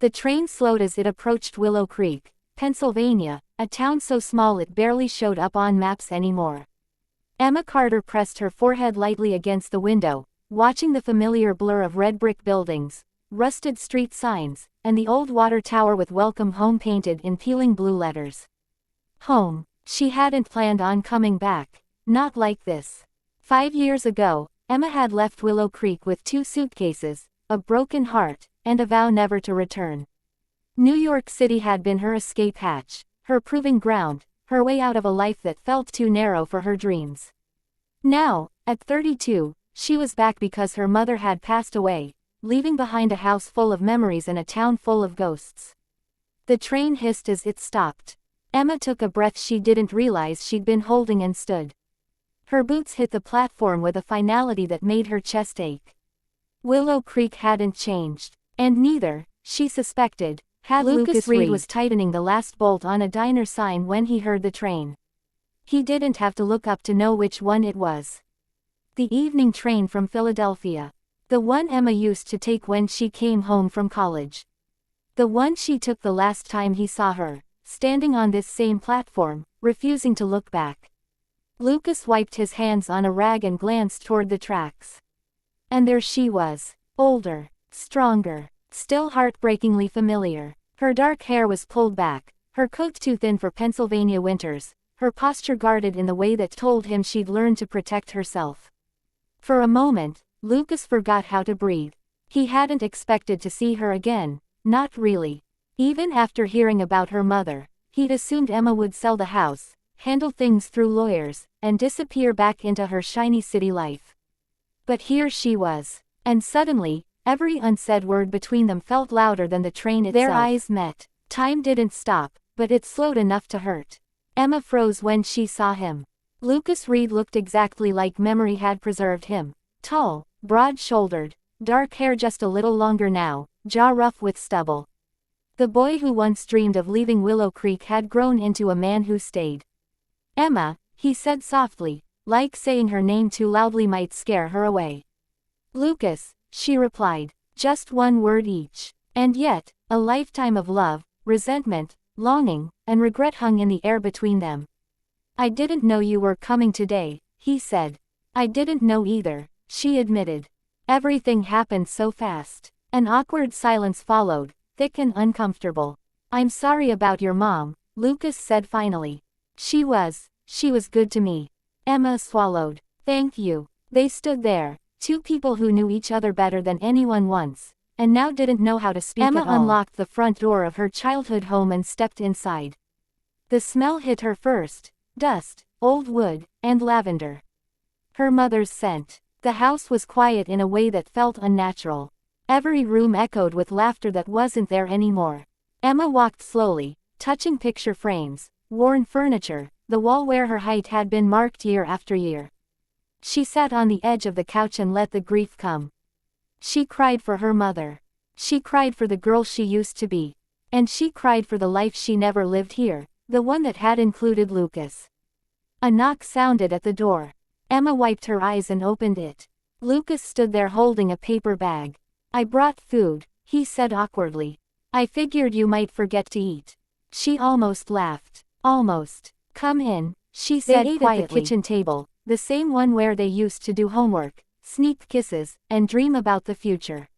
The train slowed as it approached Willow Creek, Pennsylvania, a town so small it barely showed up on maps anymore. Emma Carter pressed her forehead lightly against the window, watching the familiar blur of red brick buildings, rusted street signs, and the old water tower with "Welcome Home" painted in peeling blue letters. Home. She hadn't planned on coming back. Not like this. 5 years ago, Emma had left Willow Creek with 2 suitcases, a broken heart, and a vow never to return. New York City had been her escape hatch, her proving ground, her way out of a life that felt too narrow for her dreams. Now, at 32, she was back because her mother had passed away, leaving behind a house full of memories and a town full of ghosts. The train hissed as it stopped. Emma took a breath she didn't realize she'd been holding and stood. Her boots hit the platform with a finality that made her chest ache. Willow Creek hadn't changed, and neither, she suspected, had Lucas Reed. Was tightening the last bolt on a diner sign when he heard the train. He didn't have to look up to know which one it was. The evening train from Philadelphia. The one Emma used to take when she came home from college. The one she took the last time he saw her, standing on this same platform, refusing to look back. Lucas wiped his hands on a rag and glanced toward the tracks. And there she was, older, stronger, still heartbreakingly familiar. Her dark hair was pulled back, her coat too thin for Pennsylvania winters, her posture guarded in the way that told him she'd learned to protect herself. For a moment, Lucas forgot how to breathe. He hadn't expected to see her again, not really. Even after hearing about her mother, he'd assumed Emma would sell the house, handle things through lawyers, and disappear back into her shiny city life. But here she was. And suddenly, every unsaid word between them felt louder than the train itself. Their eyes met. Time didn't stop, but it slowed enough to hurt. Emma froze when she saw him. Lucas Reed looked exactly like memory had preserved him. Tall, broad-shouldered, dark hair just a little longer now, jaw rough with stubble. The boy who once dreamed of leaving Willow Creek had grown into a man who stayed. "Emma," he said softly, like saying her name too loudly might scare her away. "Lucas," she replied, just one word each. And yet, a lifetime of love, resentment, longing, and regret hung in the air between them. "I didn't know you were coming today," he said. "I didn't know either," she admitted. Everything happened so fast. An awkward silence followed, thick and uncomfortable. "I'm sorry about your mom," Lucas said finally. She was good to me." Emma swallowed. "Thank you." They stood there, 2 people who knew each other better than anyone once, and now didn't know how to speak at all. Emma unlocked the front door of her childhood home and stepped inside. The smell hit her first: dust, old wood, and lavender. Her mother's scent. The house was quiet in a way that felt unnatural. Every room echoed with laughter that wasn't there anymore. Emma walked slowly, touching picture frames, worn furniture, the wall where her height had been marked year after year. She sat on the edge of the couch and let the grief come. She cried for her mother. She cried for the girl she used to be. And she cried for the life she never lived here, the one that had included Lucas. A knock sounded at the door. Emma wiped her eyes and opened it. Lucas stood there holding a paper bag. "I brought food," he said awkwardly. "I figured you might forget to eat." She almost laughed. "Almost. Come in," she said quietly. They ate at the kitchen table, the same one where they used to do homework, sneak kisses, and dream about the future.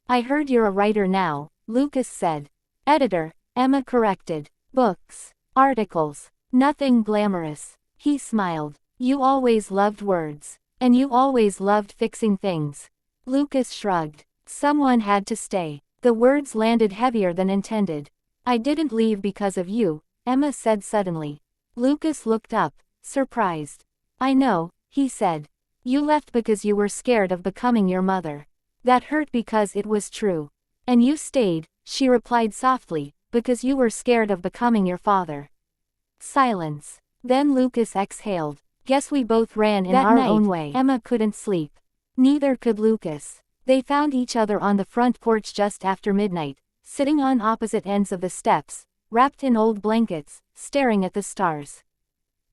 "I heard you're a writer now," Lucas said. "Editor," Emma corrected. "Books. Articles. Nothing glamorous." He smiled. "You always loved words. And you always loved fixing things." Lucas shrugged. "Someone had to stay." The words landed heavier than intended. "I didn't leave because of you," Emma said suddenly. Lucas looked up, surprised. "I know," he said. "You left because you were scared of becoming your mother. That hurt because it was true. And you stayed," she replied softly, "because you were scared of becoming your father." Silence. Then Lucas exhaled. "Guess we both ran in our own way." Emma couldn't sleep. Neither could Lucas. They found each other on the front porch just after midnight, sitting on opposite ends of the steps, wrapped in old blankets, staring at the stars.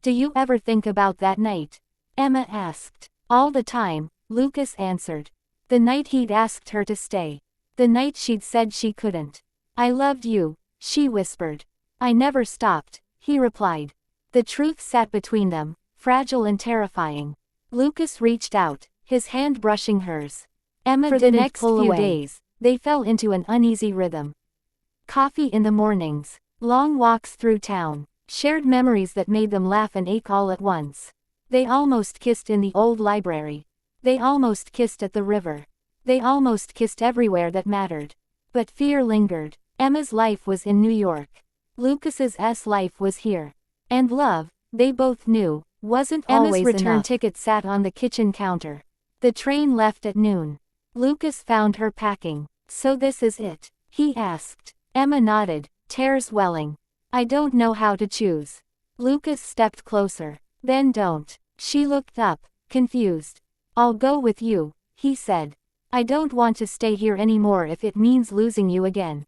"Do you ever think about that night?" Emma asked. "All the time," Lucas answered. "The night he'd asked her to stay. The night she'd said she couldn't. I loved you, she whispered. I never stopped, he replied. The truth sat between them, fragile and terrifying. Lucas reached out, his hand brushing hers. Emma For the didn't next pull few away. days, They fell into an uneasy rhythm. Coffee in the mornings, long walks through town, shared memories that made them laugh and ache all at once. They almost kissed in the old library. They almost kissed at the river. They almost kissed everywhere that mattered. But fear lingered. Emma's life was in New York. Lucas's life was here. And love, they both knew, wasn't always enough. Emma's return ticket sat on the kitchen counter. The train left at noon. Lucas found her packing. So this is it? He asked. Emma nodded, tears welling. I don't know how to choose. Lucas stepped closer. Then don't. She looked up, confused. I'll go with you, he said. I don't want to stay here anymore if it means losing you again.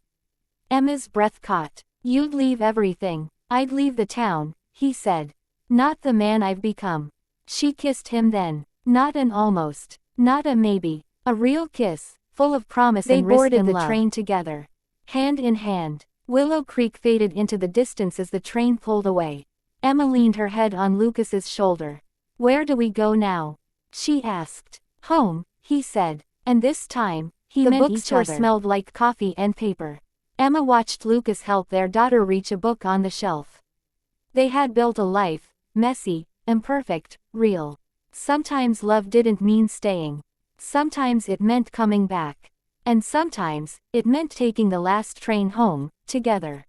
Emma's breath caught. You'd leave everything. I'd leave the town, he said. Not the man I've become. She kissed him then. Not an almost. Not a maybe. A real kiss, full of promise and risk and love. They boarded the train together. Hand in hand. Willow Creek faded into the distance as the train pulled away. Emma leaned her head on Lucas's shoulder. Where do we go now? She asked. Home, he said. And this time, he meant each other. The bookstore smelled like coffee and paper. Emma watched Lucas help their daughter reach a book on the shelf. They had built a life, messy, imperfect, real. Sometimes love didn't mean staying. Sometimes it meant coming back. And sometimes, it meant taking the last train home, together.